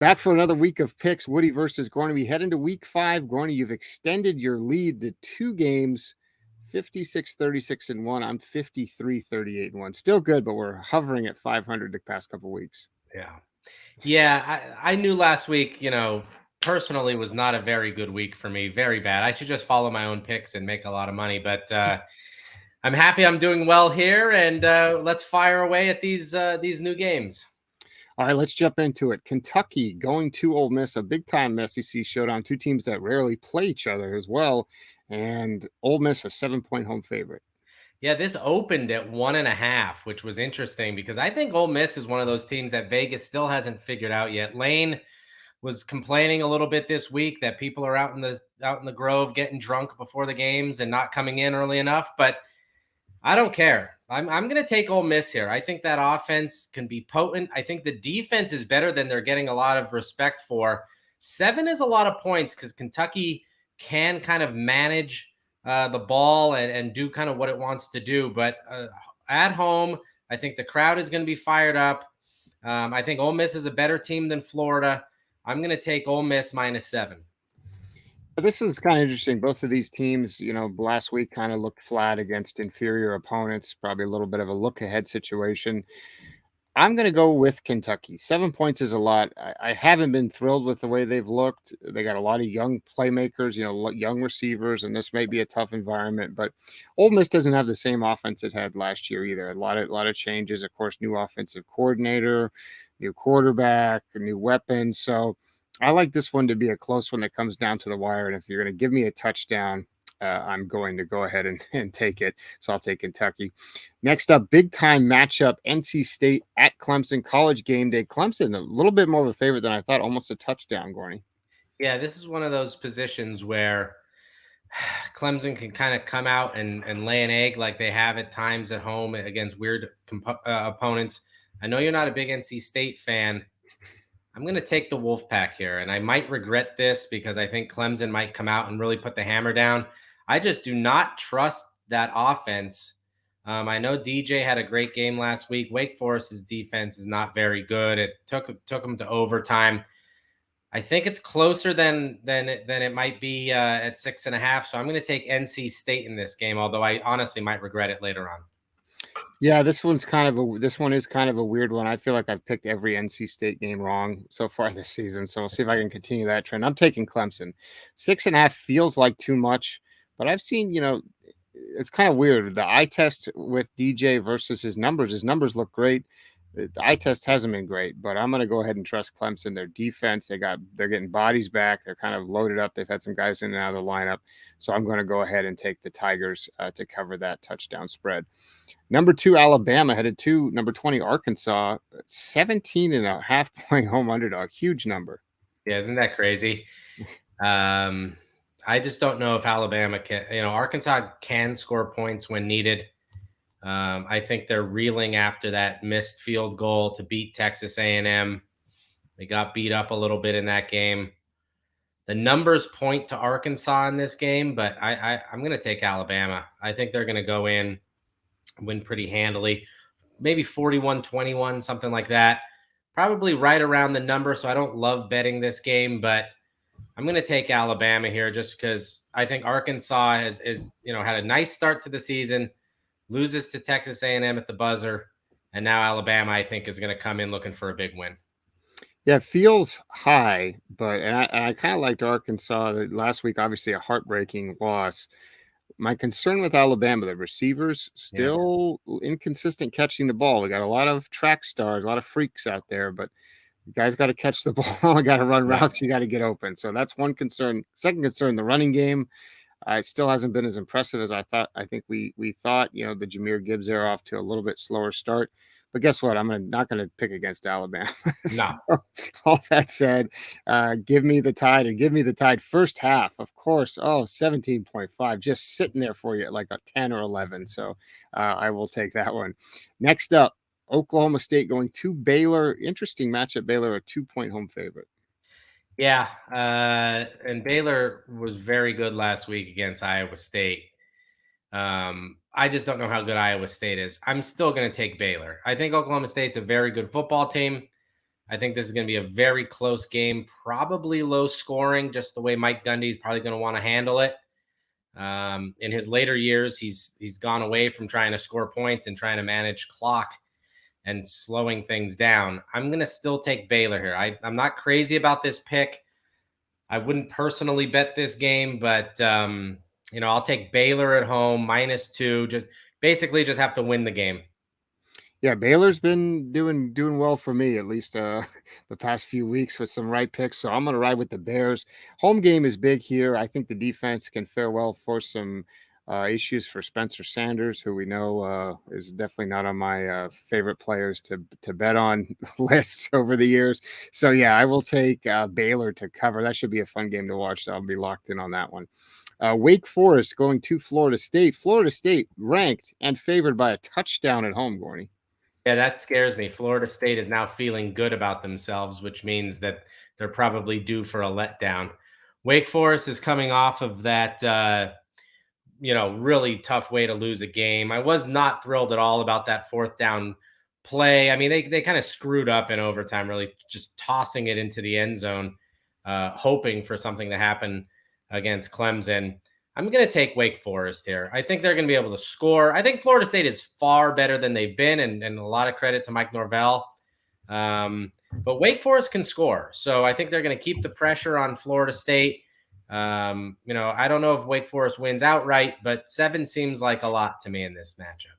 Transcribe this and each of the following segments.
Back for another week of picks. Woody versus Gorney. We head into week 5. Gorney, you've extended your lead to 2 games, 56-36-1. I'm 53-38-1. Still good, but we're hovering at 500 the past couple weeks. Yeah. I knew last week, personally was not a very good week for me. Very bad. I should just follow my own picks and make a lot of money. But I'm happy I'm doing well here, and let's fire away at these new games. All right, let's jump into it. Kentucky going to Ole Miss, a big-time SEC showdown. Two teams that rarely play each other as well. And Ole Miss, a 7-point home favorite. Yeah, this opened at 1.5, which was interesting because I think Ole Miss is one of those teams that Vegas still hasn't figured out yet. Lane was complaining a little bit this week that people are out in the Grove getting drunk before the games and not coming in early enough, but I don't care. I'm going to take Ole Miss here. I think that offense can be potent. I think the defense is better than they're getting a lot of respect for. 7 is a lot of points because Kentucky can kind of manage the ball and do kind of what it wants to do. But at home, I think the crowd is going to be fired up. I think Ole Miss is a better team than Florida. I'm going to take Ole Miss -7. This was kind of interesting. Both of these teams, last week kind of looked flat against inferior opponents, probably a little bit of a look ahead situation. I'm going to go with Kentucky. 7 points is a lot. I haven't been thrilled with the way they've looked. They got a lot of young playmakers, young receivers, and this may be a tough environment. But Ole Miss doesn't have the same offense it had last year either. A lot of changes. Of course, new offensive coordinator, new quarterback, new weapons. So I like this one to be a close one that comes down to the wire. And if you're going to give me a touchdown, I'm going to go ahead and take it. So I'll take Kentucky. Next up, big time matchup, NC State at Clemson, college game day. Clemson, a little bit more of a favorite than I thought, almost a touchdown, Gorney. Yeah, this is one of those positions where Clemson can kind of come out and lay an egg like they have at times at home against weird opponents. I know you're not a big NC State fan. I'm going to take the Wolfpack here, and I might regret this because I think Clemson might come out and really put the hammer down. I just do not trust that offense. I know DJ had a great game last week. Wake Forest's defense is not very good. It took them to overtime. I think it's closer than it might be at 6.5. So I'm going to take NC State in this game, although I honestly might regret it later on. Yeah, this one is kind of a weird one. I feel like I've picked every NC State game wrong so far this season. So we'll see if I can continue that trend. I'm taking Clemson. 6.5 feels like too much, but I've seen, it's kind of weird. The eye test with DJ versus his numbers look great. The eye test hasn't been great, but I'm going to go ahead and trust Clemson. Their defense, they're getting bodies back. They're kind of loaded up. They've had some guys in and out of the lineup. So I'm going to go ahead and take the Tigers to cover that touchdown spread. Number 2, Alabama headed to number 20, Arkansas, 17.5 point home underdog. Huge number. Yeah, isn't that crazy? I just don't know if Alabama can, Arkansas can score points when needed. I think they're reeling after that missed field goal to beat Texas A&M. They got beat up a little bit in that game. The numbers point to Arkansas in this game, but I'm going to take Alabama. I think they're going to go in, win pretty handily, maybe 41-21, something like that. Probably right around the number, so I don't love betting this game, but I'm going to take Alabama here just because I think Arkansas has had a nice start to the season, loses to Texas A&M at the buzzer, and now Alabama, I think, is going to come in looking for a big win. Yeah, it feels high, but I kind of liked Arkansas last week. Obviously, a heartbreaking loss. My concern with Alabama, the receivers still inconsistent catching the ball. We got a lot of track stars, a lot of freaks out there, but you guys got to catch the ball. You got to run routes. You got to get open. So that's one concern. Second concern, the running game. It still hasn't been as impressive as I thought. I think we thought, the Jahmyr Gibbs era off to a little bit slower start. But guess what? I'm not going to pick against Alabama. No. All that said, give me the Tide and give me the Tide first half, of course. 17.5, just sitting there for you at like a 10 or 11. So I will take that one. Next up, Oklahoma State going to Baylor. Interesting matchup. Baylor, a 2-point home favorite. Yeah, and Baylor was very good last week against Iowa State. I just don't know how good Iowa State is. I'm still going to take Baylor. I think Oklahoma State's a very good football team. I think this is going to be a very close game, probably low scoring, just the way Mike Gundy is probably going to want to handle it. In his later years, he's gone away from trying to score points and trying to manage clock and slowing things down. I'm going to still take Baylor here. I'm not crazy about this pick. I wouldn't personally bet this game, but I'll take Baylor at home -2. Just basically just have to win the game. Yeah, Baylor's been doing well for me, at least the past few weeks with some right picks. So I'm going to ride with the Bears. Home game is big here. I think the defense can fare well for some issues for Spencer Sanders, who we know is definitely not on my favorite players to bet on lists over the years. So yeah, I will take Baylor to cover. That should be a fun game to watch. So I'll be locked in on that one. Wake Forest going to Florida State. Florida State ranked and favored by a touchdown at home, Gorney. Yeah, that scares me. Florida State is now feeling good about themselves, which means that they're probably due for a letdown. Wake Forest is coming off of that, really tough way to lose a game. I was not thrilled at all about that fourth down play. I mean, they kind of screwed up in overtime, really just tossing it into the end zone, hoping for something to happen against Clemson. I'm going to take Wake Forest here. I think they're going to be able to score. I think Florida State is far better than they've been, and a lot of credit to Mike Norvell. But Wake Forest can score. So I think they're going to keep the pressure on Florida State. I don't know if Wake Forest wins outright, but 7 seems like a lot to me in this matchup.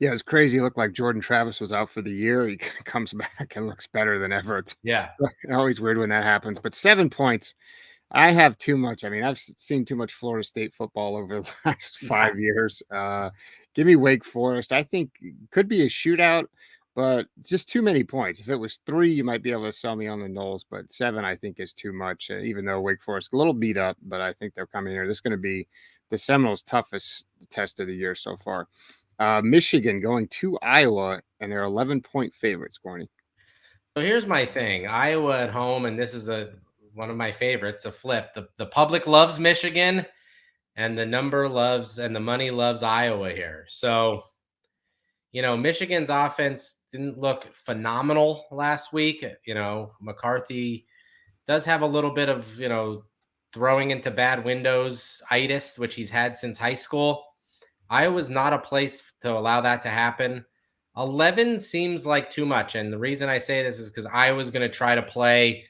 Yeah, it's crazy. It looked like Jordan Travis was out for the year. He comes back and looks better than ever. It's always weird when that happens. But 7 points. I have too much. I mean, I've seen too much Florida State football over the last 5 years. Give me Wake Forest. I think could be a shootout, but just too many points. If it was 3, you might be able to sell me on the Knowles, but 7 I think is too much. Even though Wake Forest a little beat up, but I think they'll come in here. This is going to be the Seminoles' toughest test of the year so far. Michigan going to Iowa, and they're 11-point favorites, Gorney. So here's my thing. Iowa at home, and this is one of my favorites, a flip. The public loves Michigan, and the money loves Iowa here. So, Michigan's offense didn't look phenomenal last week. McCarthy does have a little bit of, throwing into bad windows itis, which he's had since high school. Iowa's not a place to allow that to happen. 11 seems like too much. And the reason I say this is because Iowa's going to try to play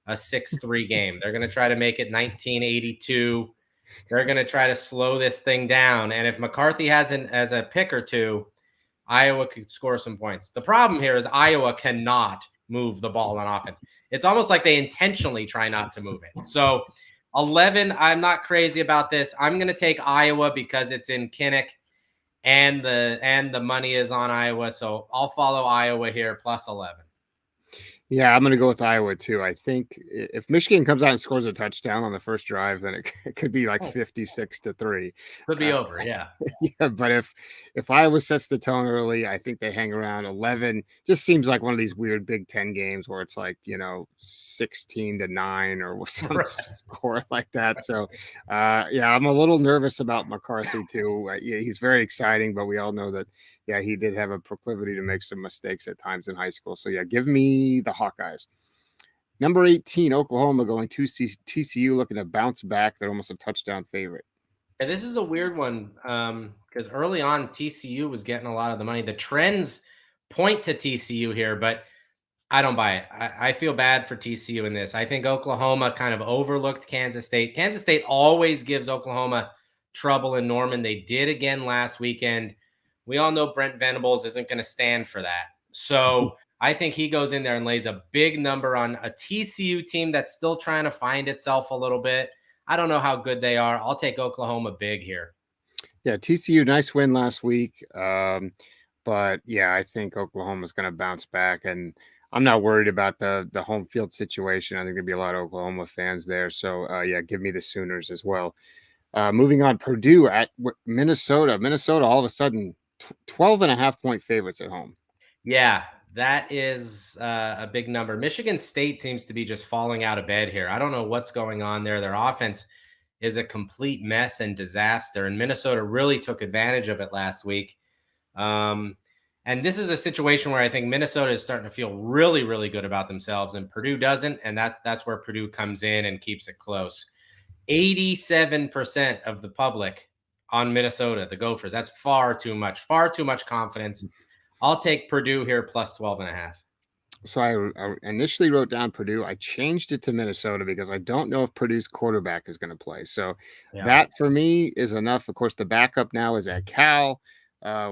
a 6-3 game. They're going to try to make it 1982. They're going to try to slow this thing down. And if McCarthy has a pick or two, Iowa could score some points. The problem here is Iowa cannot move the ball on offense. It's almost like they intentionally try not to move it. So 11, I'm not crazy about this. I'm going to take Iowa because it's in Kinnick and the money is on Iowa. So I'll follow Iowa here plus 11. Yeah, I'm going to go with Iowa too. I think if Michigan comes out and scores a touchdown on the first drive, then it could be like 56-3. Could be over, yeah. Yeah, but if Iowa sets the tone early, I think they hang around 11. Just seems like one of these weird Big Ten games where it's like 16-9 or some score like that. So, I'm a little nervous about McCarthy too. He's very exciting, but we all know that. Yeah, he did have a proclivity to make some mistakes at times in high school. So, yeah, give me the Hawkeyes. Number 18, Oklahoma going to TCU, looking to bounce back. They're almost a touchdown favorite. Yeah, this is a weird one because early on, TCU was getting a lot of the money. The trends point to TCU here, but I don't buy it. I feel bad for TCU in this. I think Oklahoma kind of overlooked Kansas State. Kansas State always gives Oklahoma trouble in Norman. They did again last weekend. We all know Brent Venables isn't going to stand for that. So I think he goes in there and lays a big number on a TCU team that's still trying to find itself a little bit. I don't know how good they are. I'll take Oklahoma big here. Yeah, TCU, nice win last week. But, yeah, I think Oklahoma's going to bounce back. And I'm not worried about the home field situation. I think there'll be a lot of Oklahoma fans there. So, give me the Sooners as well. Moving on, Purdue at Minnesota. Minnesota, all of a sudden, 12.5-point favorites at home. Yeah, that is a big number. Michigan State seems to be just falling out of bed here. I don't know what's going on there. Their offense is a complete mess and disaster, and Minnesota really took advantage of it last week. And And this is a situation where I think Minnesota is starting to feel really, really good about themselves, and Purdue doesn't. And that's where Purdue comes in and keeps it close. 87% of the public on Minnesota, the Gophers. That's far too much confidence. I'll take Purdue here plus 12.5. So I initially wrote down Purdue. I changed it to Minnesota because I don't know if Purdue's quarterback is going to play. So that for me is enough. Of course, the backup now is at Cal.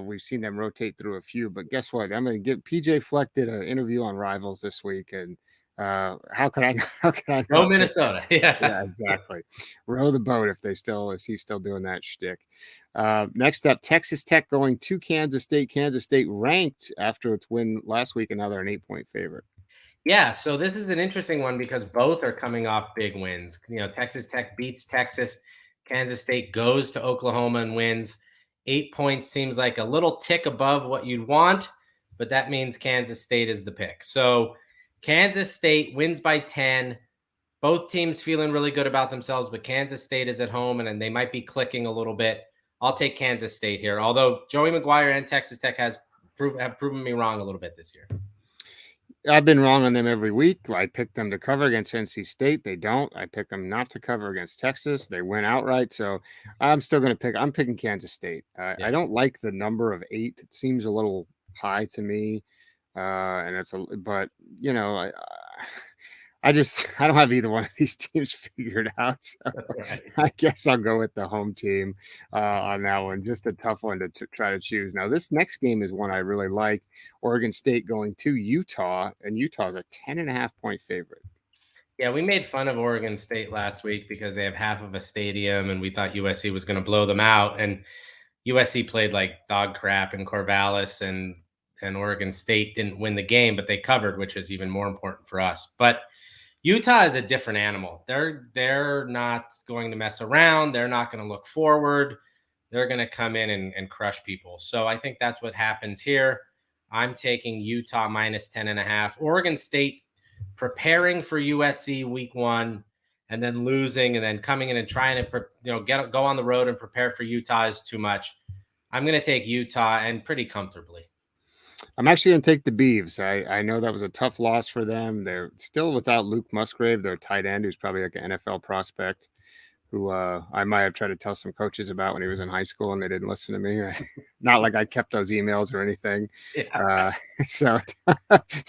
We've seen them rotate through a few, but guess what? I'm going to get PJ Fleck did an interview on Rivals this week, and how can I how can I Go not Minnesota? yeah, exactly. Row the boat if he's still doing that shtick. Next up, Texas Tech going to Kansas State. Kansas State ranked after its win last week, and now they're an 8-point favorite. Yeah, so this is an interesting one because both are coming off big wins. Texas Tech beats Texas. Kansas State goes to Oklahoma and wins. 8 points seems like a little tick above what you'd want, but that means Kansas State is the pick. So Kansas State wins by 10. Both teams feeling really good about themselves, but Kansas State is at home and they might be clicking a little bit. I'll take Kansas State here, although Joey McGuire and Texas Tech have proven me wrong a little bit this year. I've been wrong on them every week. I picked them to cover against NC State. They don't. I picked them not to cover against Texas. They win outright. So I'm still going to I'm picking Kansas State. I don't like the number of 8. It seems a little high to me. But I don't have either one of these teams figured out. So Right. I guess I'll go with the home team on that one. Just a tough one to try to choose. Now, this next game is one I really like. Oregon State going to Utah, and Utah's a 10.5-point favorite. Yeah, we made fun of Oregon State last week because they have half of a stadium, and we thought USC was going to blow them out. And USC played like dog crap in Corvallis, and Oregon State didn't win the game, but they covered, which is even more important for us. But Utah is a different animal. They're not going to mess around. They're not going to look forward. They're going to come in and crush people. So I think that's what happens here. I'm taking Utah minus 10.5. Oregon State preparing for USC week 1 and then losing and then coming in and trying to go on the road and prepare for Utah is too much. I'm going to take Utah, and pretty comfortably. I'm actually going to take the Beavs. I know that was a tough loss for them. They're still without Luke Musgrave, their tight end, who's probably like an NFL prospect, who I might have tried to tell some coaches about when he was in high school, and they didn't listen to me. Not like I kept those emails or anything. Yeah. So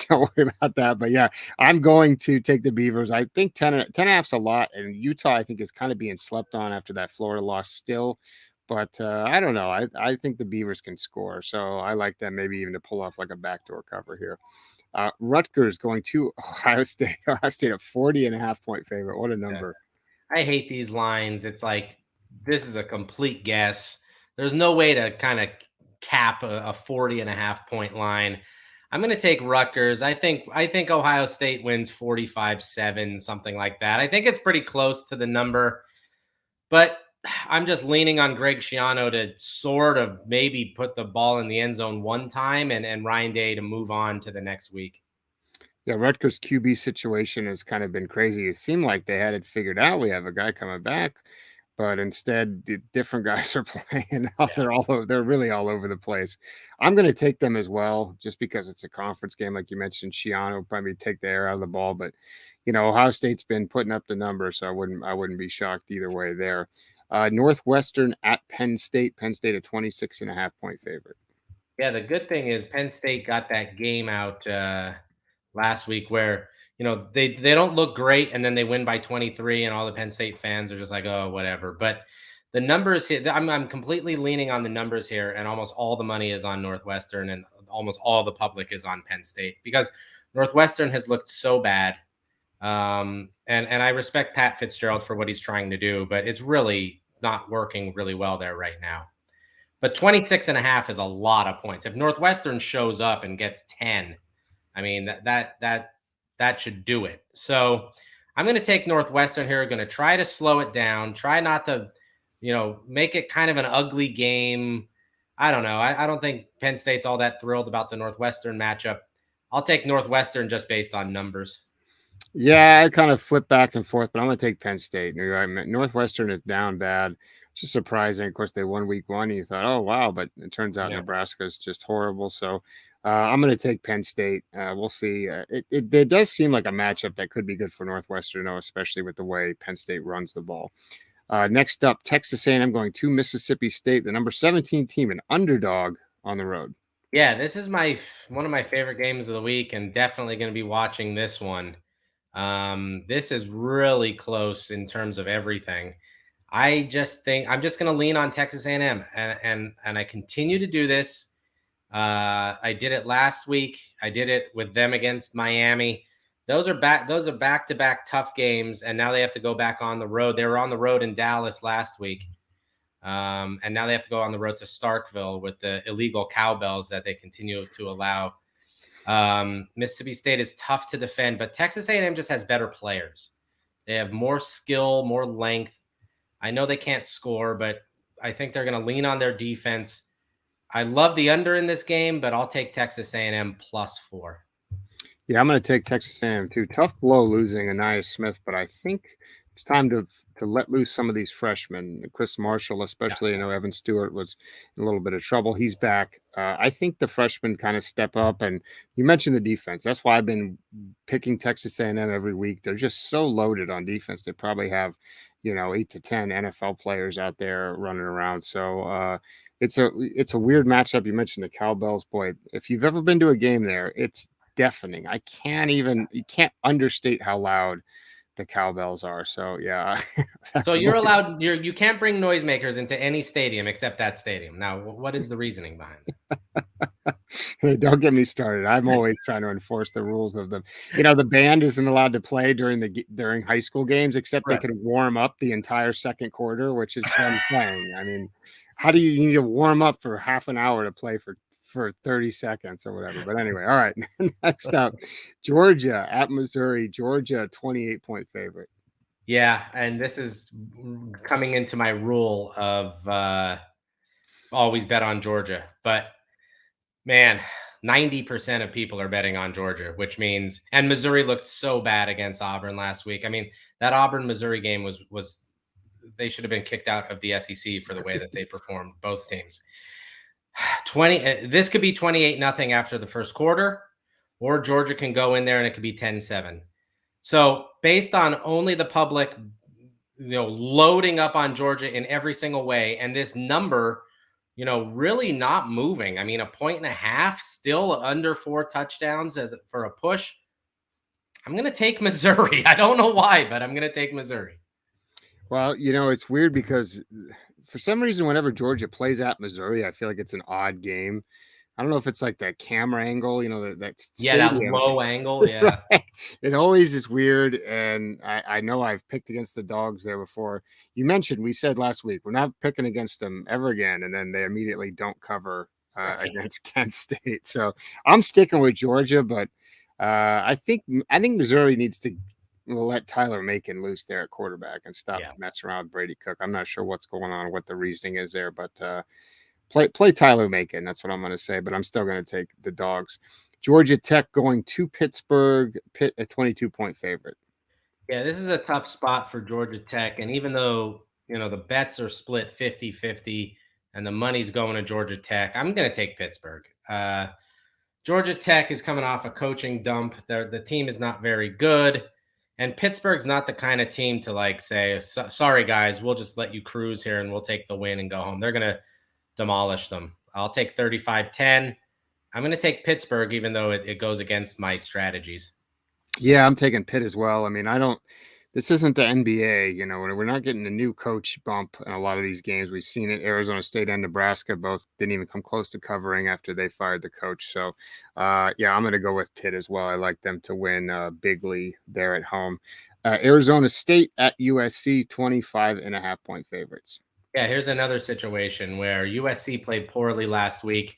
don't worry about that. But yeah, I'm going to take the Beavers. I think 10.5's a lot, and Utah I think is kind of being slept on after that Florida loss still. But I don't know. I think the Beavers can score. So I like them maybe even to pull off like a backdoor cover here. Rutgers going to Ohio State. Ohio State a 40.5-point favorite. What a number. I hate these lines. It's like, this is a complete guess. There's no way to kind of cap a 40.5-point line. I'm going to take Rutgers. I think Ohio State wins 45-7, something like that. I think it's pretty close to the number, but I'm just leaning on Greg Schiano to sort of maybe put the ball in the end zone one time and Ryan Day to move on to the next week. Yeah, Rutgers QB situation has kind of been crazy. It seemed like they had it figured out. We have a guy coming back, but instead, the different guys are playing. They're really all over the place. I'm going to take them as well, just because it's a conference game, like you mentioned. Schiano will probably take the air out of the ball, but Ohio State's been putting up the numbers, so I wouldn't be shocked either way there. Northwestern at Penn State. Penn State a 26.5-point favorite. Yeah, the good thing is Penn State got that game out last week where they don't look great and then they win by 23 and all the Penn State fans are just like, oh, whatever. But the numbers here, I'm completely leaning on the numbers here, and almost all the money is on Northwestern and almost all the public is on Penn State because Northwestern has looked so bad. And I respect Pat Fitzgerald for what he's trying to do, but it's really not working really well there right now. But 26.5 is a lot of points. If Northwestern shows up and gets 10, I mean, that should do it. So I'm going to take Northwestern here. Going to try to slow it down. Try not to, make it kind of an ugly game. I don't know. I don't think Penn State's all that thrilled about the Northwestern matchup. I'll take Northwestern just based on numbers. Yeah, I kind of flip back and forth, but I'm going to take Penn State. You're right. Northwestern is down bad. Just surprising. Of course, they won week one. And you thought, oh, wow. But it turns out Yeah. Nebraska is just horrible. So I'm going to take Penn State. We'll see. It does seem like a matchup that could be good for Northwestern, though, especially with the way Penn State runs the ball. Next up, Texas A&M going to Mississippi State, the number 17 team, an underdog on the road. Yeah, this is one of my favorite games of the week, and definitely going to be watching this one. This is really close in terms of everything. I just think I'm just going to lean on Texas A&M, and I continue to do this. I did it last week. I did it with them against Miami. Those are back to back tough games, and now they have to go back on the road. They were on the road in Dallas last week. And now they have to go on the road to Starkville with the illegal cowbells that they continue to allow. Mississippi State is tough to defend, but Texas A&M just has better players. They have more skill, more length. I know they can't score, but I think they're going to lean on their defense. I love the under in this game, but I'll take Texas A&M +4. Yeah, I'm going to take Texas A&M too. Tough blow losing Anais Smith, but I think it's time to let loose some of these freshmen. Chris Marshall, especially. I know Evan Stewart was in a little bit of trouble. He's back. I think the freshmen kind of step up. And you mentioned the defense. That's why I've been picking Texas A&M every week. They're just so loaded on defense. They probably have, 8 to 10 NFL players out there running around. So it's a weird matchup. You mentioned the cowbells. Boy, if you've ever been to a game there, it's deafening. You can't understate how loud the cowbells are. So yeah. So you're allowed, you can't bring noisemakers into any stadium except that stadium. Now, what is the reasoning behind it? Don't get me started. I'm always trying to enforce the rules of them. The band isn't allowed to play during high school games, except they Right. can warm up the entire second quarter, which is them playing. I mean, how do you need to warm up for half an hour to play for 30 seconds or whatever? But anyway, all right. Next up, Georgia at Missouri. Georgia, 28-point favorite. Yeah, and this is coming into my rule of always bet on Georgia. But man, 90% of people are betting on Georgia, which means and Missouri looked so bad against Auburn last week. I mean, that Auburn Missouri game was they should have been kicked out of the SEC for the way that they performed, both teams. 20 this could be 28-0 after the first quarter, or Georgia can go in there and it could be 10-7. So, based on only the public loading up on Georgia in every single way, and this number, really not moving. I mean, 1.5 still under 4 touchdowns as for a push. I'm going to take Missouri. I don't know why, but I'm going to take Missouri. Well, it's weird because for some reason, whenever Georgia plays at Missouri, I feel like it's an odd game. I don't know if it's like that camera angle, that Yeah, that stadium. low angle. Yeah. Right. It always is weird. And I know I've picked against the dogs there before. We said last week, we're not picking against them ever again. And then they immediately don't cover against Kent State. So I'm sticking with Georgia, but I think Missouri needs to let Tyler Macon loose there at quarterback and stop messing around with Brady Cook. I'm not sure what's going on, what the reasoning is there, but play Tyler Macon. That's what I'm going to say, but I'm still going to take the dogs. Georgia Tech going to Pittsburgh, Pitt a 22-point favorite. Yeah, this is a tough spot for Georgia Tech. And even though, the bets are split 50-50 and the money's going to Georgia Tech, I'm going to take Pittsburgh. Georgia Tech is coming off a coaching dump. The team is not very good. And Pittsburgh's not the kind of team to say, sorry, guys, we'll just let you cruise here and we'll take the win and go home. They're going to demolish them. I'll take 35-10. I'm going to take Pittsburgh, even though it goes against my strategies. Yeah, I'm taking Pitt as well. I mean, this isn't the NBA, we're not getting a new coach bump in a lot of these games. We've seen it. Arizona State and Nebraska both didn't even come close to covering after they fired the coach. So, yeah, I'm going to go with Pitt as well. I like them to win bigly there at home. Arizona State at USC, 25.5-point favorites. Yeah, here's another situation where USC played poorly last week.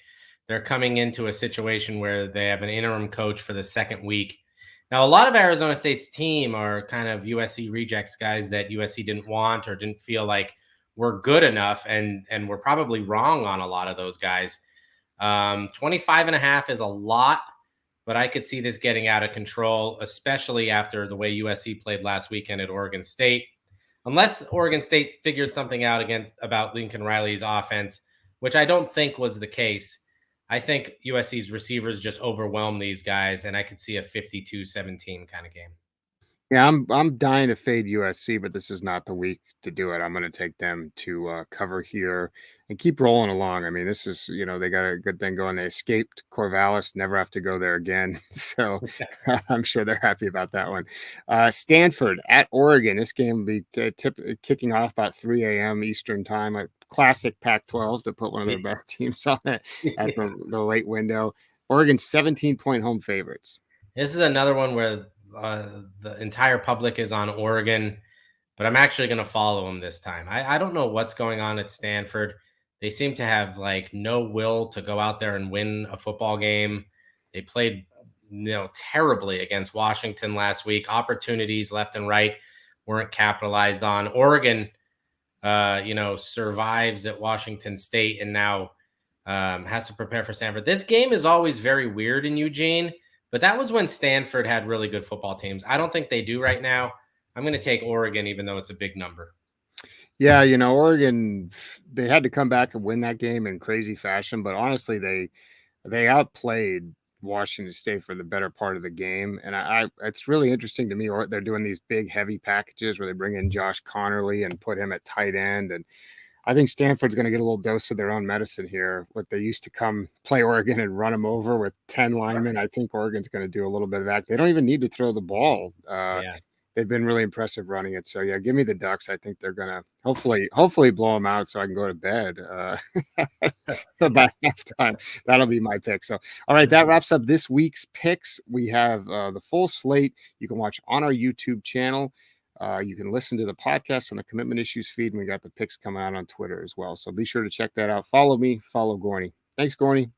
They're coming into a situation where they have an interim coach for the second week. Now, a lot of Arizona State's team are kind of USC rejects, guys that USC didn't want or didn't feel like were good enough, and we're probably wrong on a lot of those guys. 25.5 is a lot. but I could see this getting out of control, especially after the way USC played last weekend at Oregon State. Unless Oregon State figured something out about Lincoln Riley's offense, which I don't think was the case. I think USC's receivers just overwhelm these guys, and I could see a 52-17 kind of game. Yeah, I'm dying to fade USC, but this is not the week to do it. I'm going to take them to cover here and keep rolling along. I mean, this is, they got a good thing going. They escaped Corvallis, never have to go there again. So I'm sure they're happy about that one. Stanford at Oregon. This game will be kicking off about 3 a.m. Eastern time. A classic Pac-12 to put one of their best teams on it at the late window. Oregon 17-point home favorites. This is another one where the entire public is on Oregon, but I'm actually going to follow them this time. I don't know what's going on at Stanford. They seem to have like no will to go out there and win a football game. They played terribly against Washington last week. Opportunities left and right weren't capitalized on. Oregon, survives at Washington State and now has to prepare for Stanford. This game is always very weird in Eugene, but that was when Stanford had really good football teams. I don't think they do right now. I'm going to take Oregon, even though it's a big number. Yeah, Oregon, they had to come back and win that game in crazy fashion, but honestly, they outplayed Washington State for the better part of the game. And it's really interesting to me, or they're doing these big, heavy packages where they bring in Josh Connerly and put him at tight end. And I think Stanford's going to get a little dose of their own medicine here. What they used to come play Oregon and run them over with 10 linemen. I think Oregon's going to do a little bit of that. They don't even need to throw the ball. They've been really impressive running it. So yeah, give me the Ducks. I think they're going to hopefully blow them out so I can go to bed about halftime. That'll be my pick. So, all right, that wraps up this week's picks. We have the full slate you can watch on our YouTube channel. You can listen to the podcast on the Commitment Issues feed, and we got the picks coming out on Twitter as well. So be sure to check that out. Follow me, follow Gorney. Thanks, Gorney.